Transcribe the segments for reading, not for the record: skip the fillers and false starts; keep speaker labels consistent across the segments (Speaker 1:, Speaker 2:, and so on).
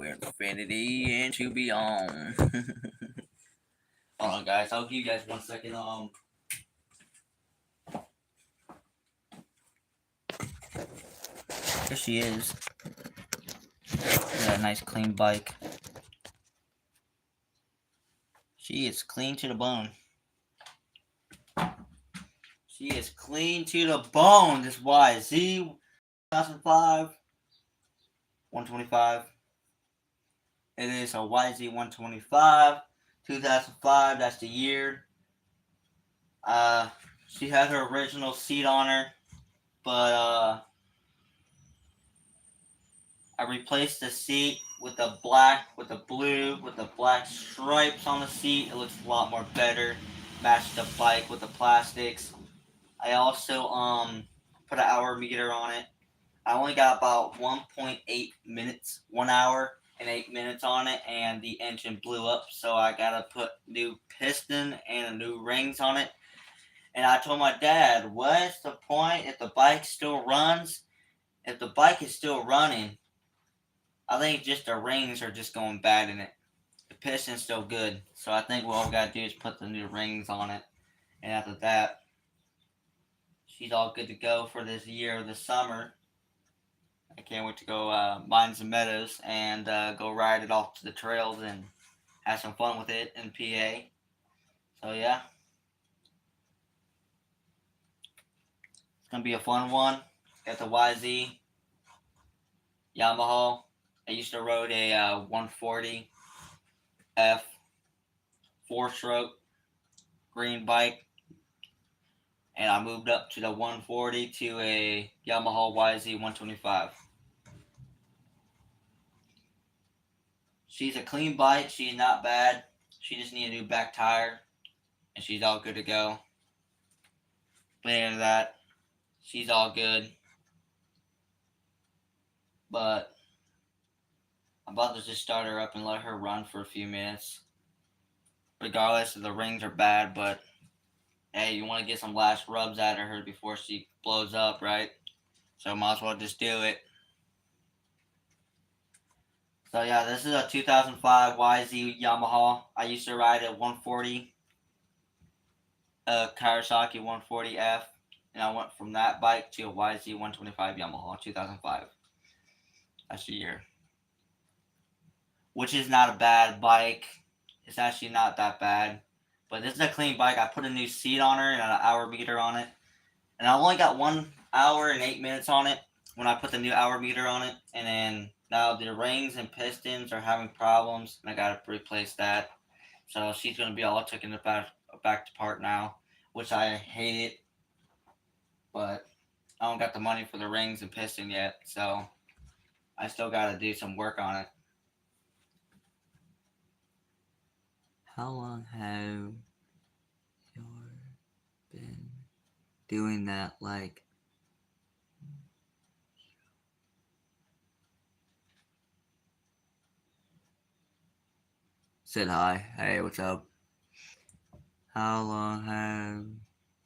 Speaker 1: infinity and to beyond. Hold on, guys. I'll give you guys 1 second. There she is. Got a nice clean bike. She is clean to the bone. She is clean to the bone. This YZ 2005 125. It is a YZ 125 2005. That's the year. She had her original seat on her, but I replaced the seat with the black, with the blue, with the black stripes on the seat. It looks a lot more better. Matched the bike with the plastics. I also put an hour meter on it. I only got about 1.8 minutes, 1 hour and 8 minutes on it, and the engine blew up. So I gotta put new piston and new rings on it. And I told my dad, what's the point if the bike still runs? If the bike is still running, I think just the rings are just going bad in it. The piston's still good. So I think what all we gotta do is put the new rings on it. And after that, she's all good to go for this year, this summer. I can't wait to go mine some meadows and go ride it off to the trails and have some fun with it in PA. So yeah. It's going to be a fun one. Got the YZ Yamaha. I used to ride a 140 F 4-stroke green bike, and I moved up to the 140 to a Yamaha YZ 125. She's a clean bike. She's not bad. She just needs a new back tire, and she's all good to go. But other than that, she's all good. But I'm about to just start her up and let her run for a few minutes. Regardless if the rings are bad, but hey, you want to get some last rubs out of her before she blows up, right? So might as well just do it. So yeah, this is a 2005 YZ Yamaha. I used to ride a 140 Kawasaki 140F, and I went from that bike to a YZ 125 Yamaha 2005. That's the year. Which is not a bad bike. It's actually not that bad. But this is a clean bike. I put a new seat on her and an hour meter on it. And I only got 1 hour and 8 minutes on it when I put the new hour meter on it. And then now the rings and pistons are having problems, and I got to replace that. So she's going to be all taken back to part now, which I hate it. But I don't got the money for the rings and piston yet, so I still got to do some work on it. How long have you been doing that? Like, said hi. Hey, what's up? How long have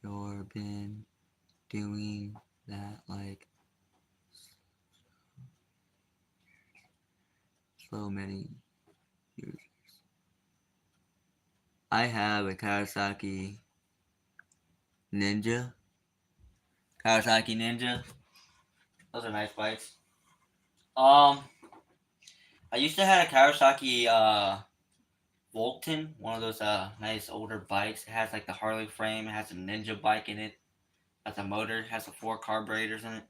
Speaker 1: you been doing that? Like, so many years. I have a Kawasaki Ninja. Those are nice bikes. I used to have a Kawasaki Vulcan, one of those nice older bikes. It has like the Harley frame. It has a Ninja bike in it. Has a motor. It has 4 carburetors in it.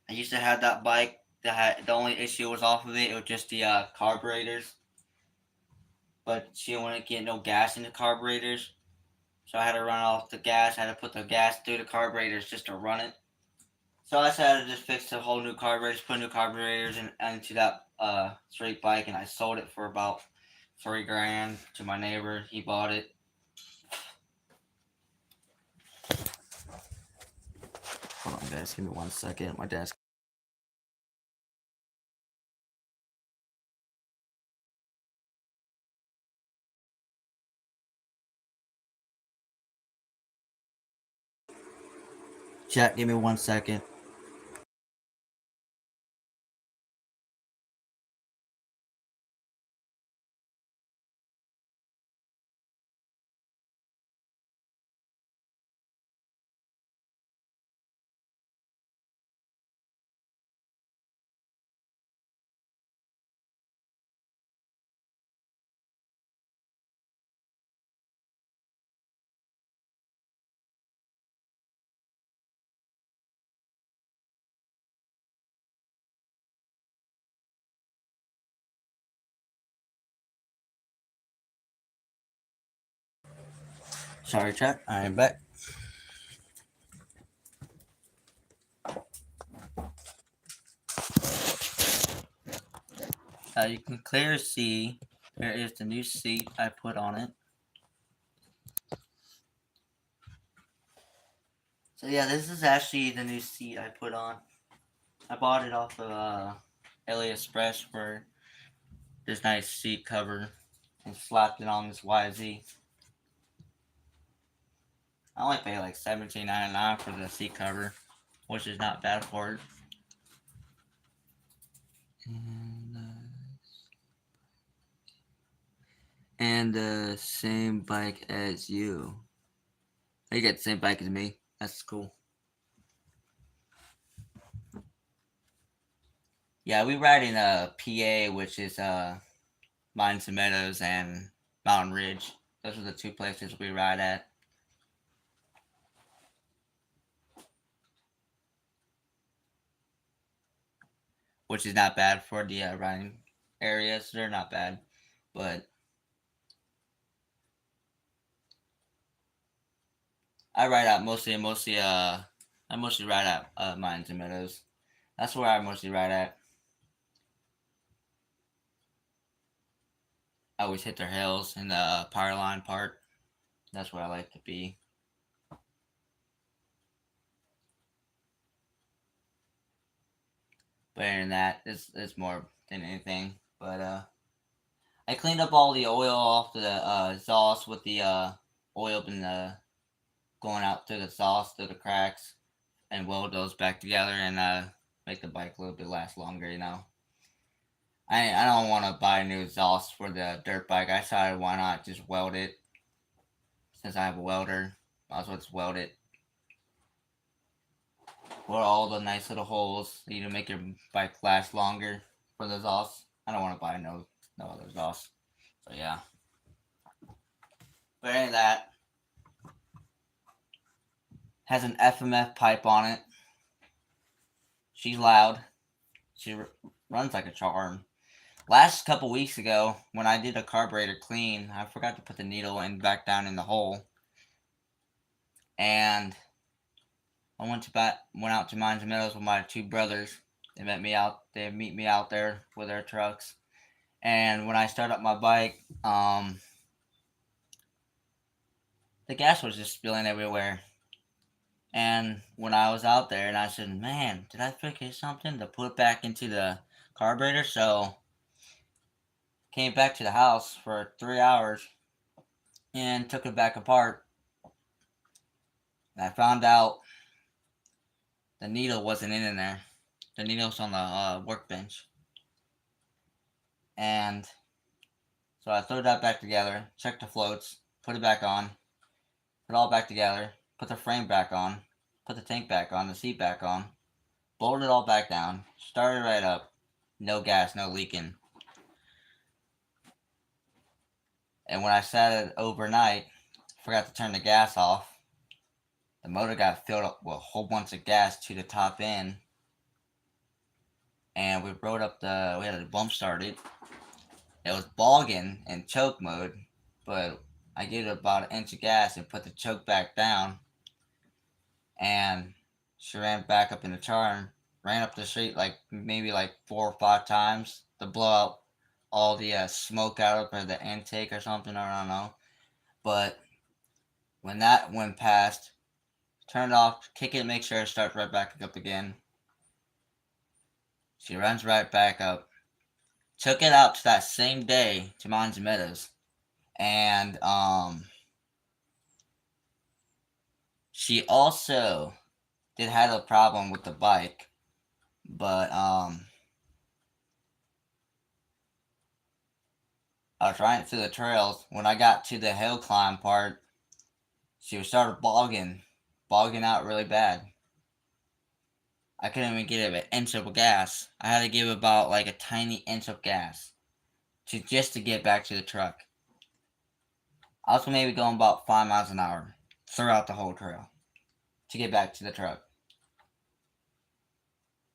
Speaker 1: I used to have that bike. The only issue was off of it. It was just the carburetors. But she wouldn't get no gas in the carburetors. So I had to run off the gas. I had to put the gas through the carburetors just to run it. So I decided to just fix the whole new carburetors, put new carburetors into that straight bike, and I sold it for about $3,000 to my neighbor. He bought it. Hold on, guys. Give me 1 second. My dad's. Chat, give me 1 second. Sorry, chat. I'm back. You can clearly see here is the new seat I put on it. So yeah, this is actually the new seat I put on. I bought it off of AliExpress for this nice seat cover and slapped it on this YZ. I only paid like $17.99 for the seat cover, which is not bad for it. And the same bike as you. You get the same bike as me. That's cool. Yeah, we ride in PA, which is Mines and Meadows and Mountain Ridge. Those are the two places we ride at. Which is not bad for the riding areas. They're not bad, but I ride out I mostly ride at Mines and Meadows. That's where I mostly ride at. I always hit their hills in the power line part. That's where I like to be. But in that, it's more than anything. But I cleaned up all the oil off the exhaust with the oil and going out through the exhaust through the cracks, and weld those back together and make the bike a little bit last longer. I don't want to buy a new exhaust for the dirt bike. I decided why not just weld it since I have a welder. Might as well just weld it. Or all the nice little holes you to make your bike last longer for the exhaust. I don't want to buy no other exhaust. So yeah. But any of that has an FMF pipe on it. She's loud. She runs like a charm. Last couple weeks ago, when I did a carburetor clean, I forgot to put the needle in back down in the hole, and I went out to Mines and Meadows with my two brothers. They met me out. They meet me out there with their trucks, and when I started up my bike, the gas was just spilling everywhere. And when I was out there, and I said, "Man, did I forget something to put back into the carburetor?" So came back to the house for 3 hours and took it back apart. And I found out the needle wasn't in there. The needle's on the workbench. And so I threw that back together, checked the floats, put it back on, put it all back together, put the frame back on, put the tank back on, the seat back on, bolted it all back down, started right up. No gas, no leaking. And when I sat it overnight, forgot to turn the gas off. The motor got filled up with a whole bunch of gas to the top end. And we had a bump started. It was bogging in choke mode, but I gave it about an inch of gas and put the choke back down. And she ran back up in the charm, ran up the street maybe 4 or 5 times to blow out all the smoke out of the intake or something. I don't know. But when that went past, turn it off, kick it, make sure it starts right back up again. She runs right back up. Took it out to that same day to Mines and Meadows. And she also did have a problem with the bike. But I was riding through the trails. When I got to the hill climb part, she started bogging out really bad. I couldn't even get an inch of gas. I had to give about a tiny inch of gas to get back to the truck. I was maybe going about 5 miles an hour throughout the whole trail to get back to the truck.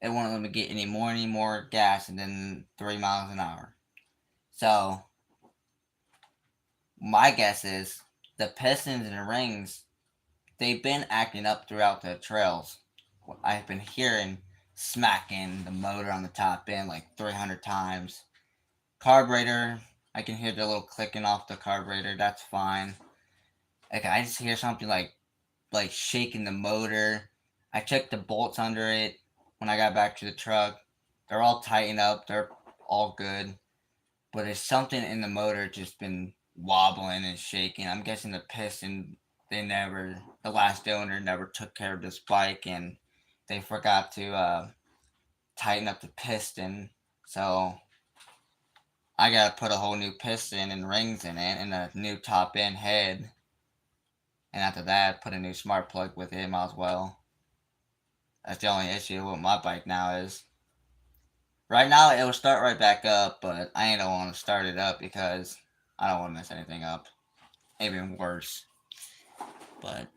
Speaker 1: It wouldn't let me get any more gas than 3 miles an hour. So my guess is the pistons and rings, they've been acting up throughout the trails. I've been hearing smacking the motor on the top end like 300 times. Carburetor, I can hear the little clicking off the carburetor. That's fine. Like I just hear something like shaking the motor. I checked the bolts under it when I got back to the truck. They're all tightened up. They're all good. But there's something in the motor just been wobbling and shaking. I'm guessing the piston, the last owner never took care of this bike and they forgot to tighten up the piston. So I gotta put a whole new piston and rings in it and a new top end head. And after that, put a new smart plug with it as well. That's the only issue with my bike now is right now it will start right back up, but I don't want to start it up because I don't want to mess anything up. Even worse. But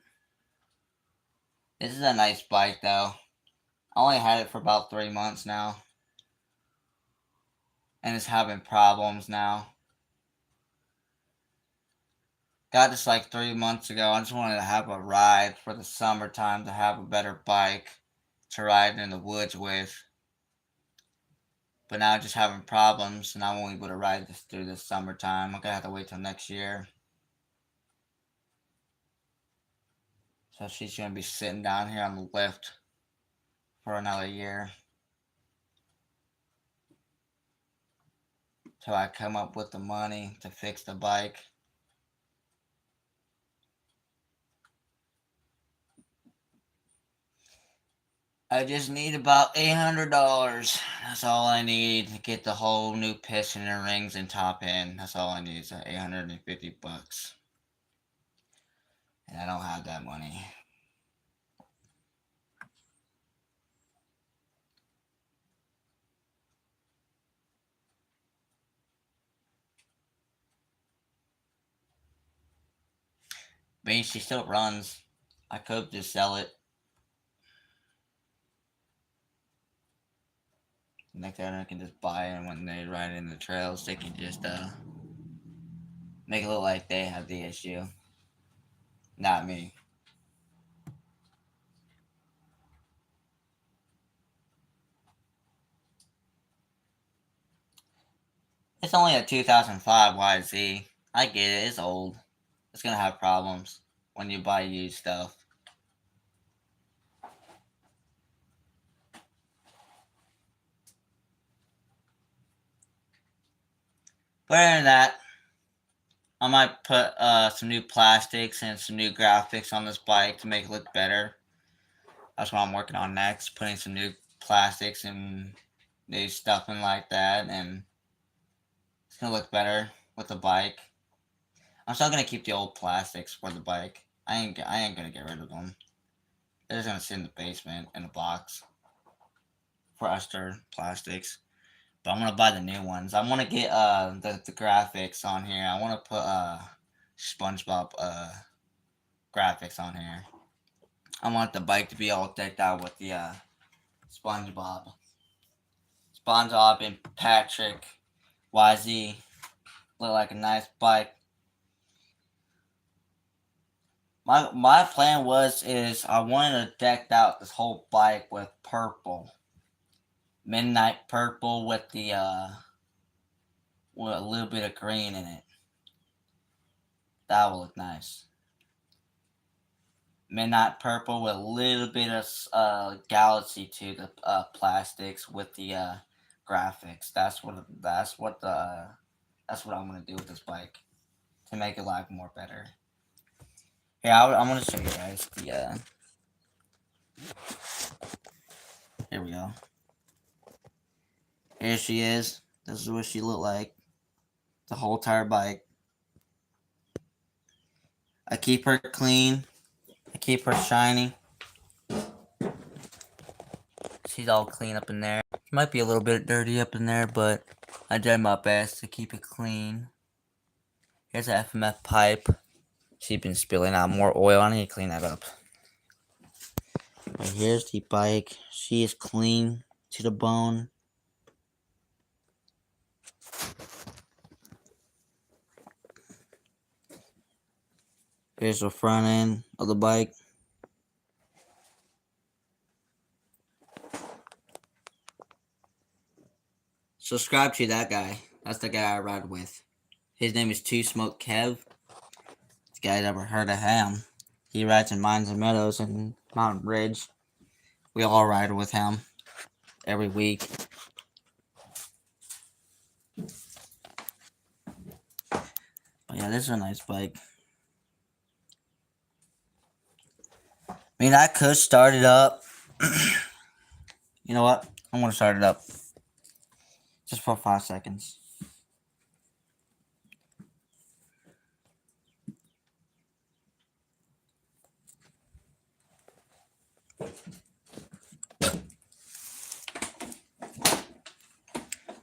Speaker 1: this is a nice bike though. I only had it for about 3 months now. And it's having problems now. Got this like 3 months ago. I just wanted to have a ride for the summertime to have a better bike to ride in the woods with. But now I'm just having problems and I won't be able to ride this through this summertime. I'm gonna have to wait till next year. So she's gonna be sitting down here on the lift for another year. Till I come up with the money to fix the bike. I just need about $800. That's all I need to get the whole new piston and rings and top end. That's all I need is $850. And I don't have that money. I mean, she still runs. I could just sell it. Next owner can just buy it, and when they ride in the trails, they can just make it look like they have the issue. Not me. It's only a 2005 YZ. I get it. It's old. It's gonna have problems when you buy used stuff. But other than that, I might put some new plastics and some new graphics on this bike to make it look better. That's what I'm working on next. Putting some new plastics and new stuffing like that, and it's gonna look better with the bike. I'm still gonna keep the old plastics for the bike. I ain't gonna get rid of them. They're just gonna sit in the basement in a box for Ester plastics. But I'm gonna buy the new ones. I want to get the graphics on here. I want to put SpongeBob graphics on here. I want the bike to be all decked out with the SpongeBob, SpongeBob and Patrick YZ. Look like a nice bike. My plan is I wanted to deck out this whole bike with purple, midnight purple with the with a little bit of green in it. That would look nice. Midnight purple with a little bit of galaxy to the plastics with the graphics. That's what I'm gonna do with this bike to make it look more better. Here, I'm gonna show you guys the. Here we go. Here she is. This is what she looked like. The whole entire bike. I keep her clean. I keep her shiny. She's all clean up in there. Might be a little bit dirty up in there, but I did my best to keep it clean. Here's an FMF pipe. She's been spilling out more oil. I need to clean that up. And here's the bike. She is clean to the bone. Here's the front end of the bike. Subscribe to that guy. That's the guy I ride with. His name is Two Smoke Kev. This guy's ever heard of him. He rides in Mines and Meadows and Mountain Ridge. We all ride with him every week. But yeah, this is a nice bike. I mean, I could start it up. You know what? I'm going to start it up. Just for 5 seconds.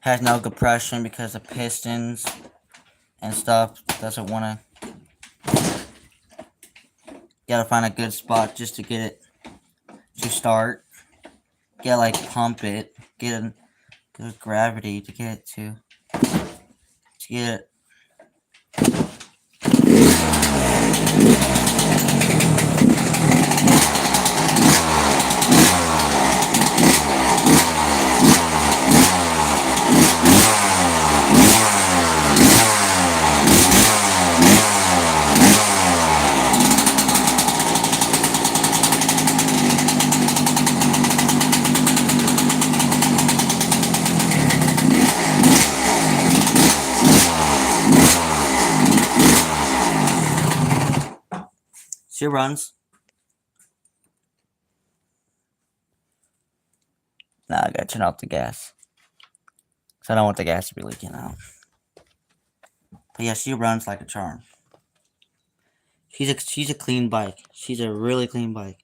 Speaker 1: Has no compression because the pistons and stuff doesn't want to. Gotta find a good spot just to get it to start. Gotta like pump it. Get a good gravity to get it to get it. She runs. Now I gotta turn off the gas. So I don't want the gas to be leaking out. But yeah, she runs like a charm. She's a clean bike. She's a really clean bike.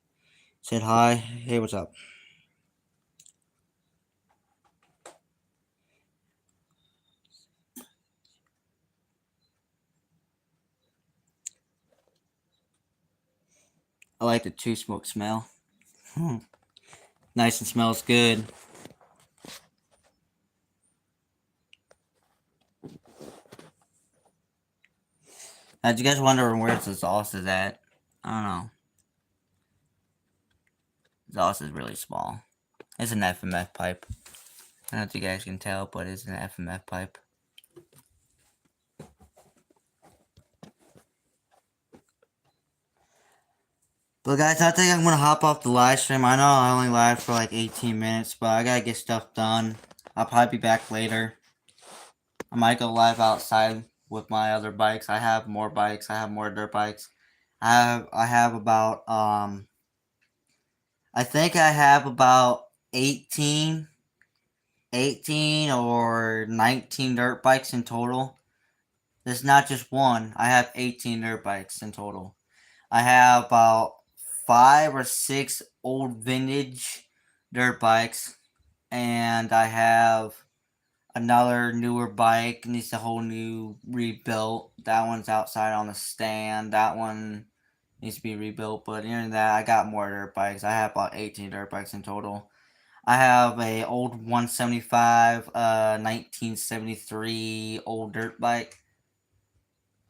Speaker 1: Said hi. Hey, what's up? I like the Two Smoke smell. Nice and smells good. Now, do you guys wonder where the exhaust is at? I don't know. The exhaust is really small. It's an FMF pipe. I don't know if you guys can tell, but it's an FMF pipe. But guys, I think I'm gonna hop off the live stream. I know I only live for like 18 minutes, but I gotta get stuff done. I'll probably be back later. I might go live outside with my other bikes. I have more bikes. I have more dirt bikes. I have about I think I have about 18 or 19 dirt bikes in total. There's not just one. I have 18 dirt bikes in total. I have about 5 or 6 old vintage dirt bikes, and I have another newer bike, needs a whole new rebuilt. That one's outside on the stand. That one needs to be rebuilt, but other than that, I got more dirt bikes. I have about 18 dirt bikes in total. I have a old 175, 1973 old dirt bike.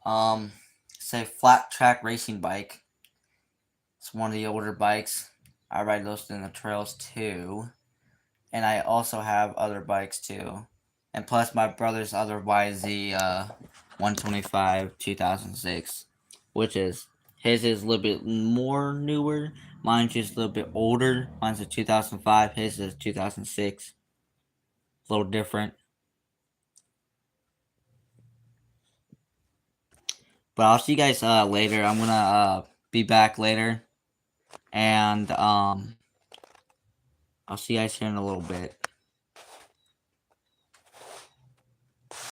Speaker 1: It's a flat track racing bike. It's one of the older bikes. I ride those in the trails too. And I also have other bikes too. And plus my brother's other YZ 125 2006. Which is, his is a little bit more newer. Mine's just a little bit older. Mine's a 2005. His is 2006. A little different. But I'll see you guys later. I'm gonna be back later. And I'll see you guys here in a little bit.